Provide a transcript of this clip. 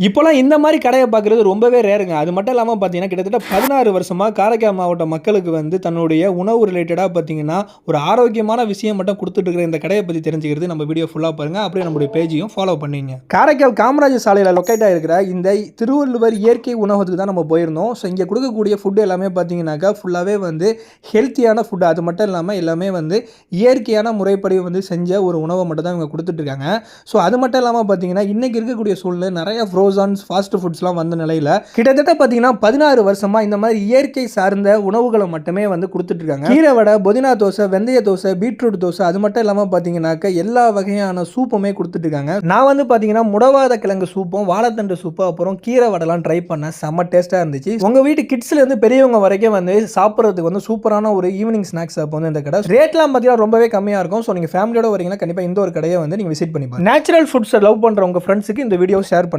இப்போலாம் இந்த மாதிரி கடையை பார்க்குறது ரொம்பவே ரேருங்க. அது மட்டும் இல்லாம பார்த்தீங்கன்னா, கிட்டத்தட்ட 16 வருஷமா காரைக்கால் மாவட்ட மக்களுக்கு வந்து தன்னுடைய உணவு ரிலேட்டடா பார்த்தீங்கன்னா, ஒரு ஆரோக்கியமான விஷயம் மட்டும் குடுத்துட்டு இருக்கிற இந்த கடைய பத்தி தெரிஞ்சுக்கிறது நம்ம வீடியோ ஃபுல்லா பாருங்க. அப்படியே நம்முடைய பேஜையும் ஃபாலோ பண்ணிங்க. காரைக்கால் காமராஜர் சாலையில லொக்கேட் ஆயிருக்கிற இந்த திருவள்ளுவர் இயற்கை உணவகத்துக்கு தான் நம்ம போயிருந்தோம். ஸோ இங்க குடுக்கக்கூடிய ஃபுட் எல்லாமே பார்த்தீங்கன்னாக்கா, ஃபுல்லாவே வந்து ஹெல்த்தியான ஃபுட். அது மட்டும் இல்லாம எல்லாமே வந்து இயற்கையான முறைப்படி வந்து செஞ்ச ஒரு உணவ மட்டும் தான் இவங்க குடுத்துட்டு இருக்காங்க. ஸோ அது மட்டும் இல்லாம பார்த்தீங்கன்னா, இன்னைக்கு இருக்கக்கூடிய சூழ்நிலை நிறைய ஃபாஸ்ட் ஃபுட்ஸ்லாம் வந்த நிலையில் கிட்டத்தட்ட பார்த்தீங்கன்னா 16 வருஷமா இந்த மாதிரி இயற்கை சார்ந்த உணவுகளை மட்டுமே வந்து கொடுத்துட்டு இருக்காங்க. கீரை வடை, புதினா தோசை, வெந்தய தோசை, பீட்ரூட் தோசை, அது மட்டும் இல்லாமல் பார்த்தீங்கன்னாக்க எல்லா வகையான சூப்புமே கொடுத்துட்டு இருக்காங்க. நான் வந்து பார்த்தீங்கன்னா முடவாத கிழங்கு சூப்பும், வாழைத்தண்டு சூப்பு, அப்புறம் கீரை வடைலாம் ட்ரை பண்ணேன். செம்ம டேஸ்ட்டாக இருந்துச்சு. உங்கள் வீட்டு கிட்ஸ்ல இருந்து பெரியவங்க வரைக்கும் வந்து சாப்பிட்றதுக்கு வந்து சூப்பரான ஒரு ஈவினிங் ஸ்நாக்ஸ் அப்போ வந்து இந்த கடை ரேட்லாம் பார்த்தீங்கன்னா ரொம்பவே கம்மியாக இருக்கும். ஸோ நீங்கள் ஃபேமிலியோட வரீங்கன்னா கண்டிப்பாக இந்த ஒரு கடையை வந்து நீங்கள் விசிட் பண்ணி பாருங்க. நேச்சுரல் ஃபுட்ஸை லவ் பண்ணுற உங்கள் ஃப்ரெண்ட்ஸுக்கு இந்த வீடியோ ஷேர் பண்ணுங்க.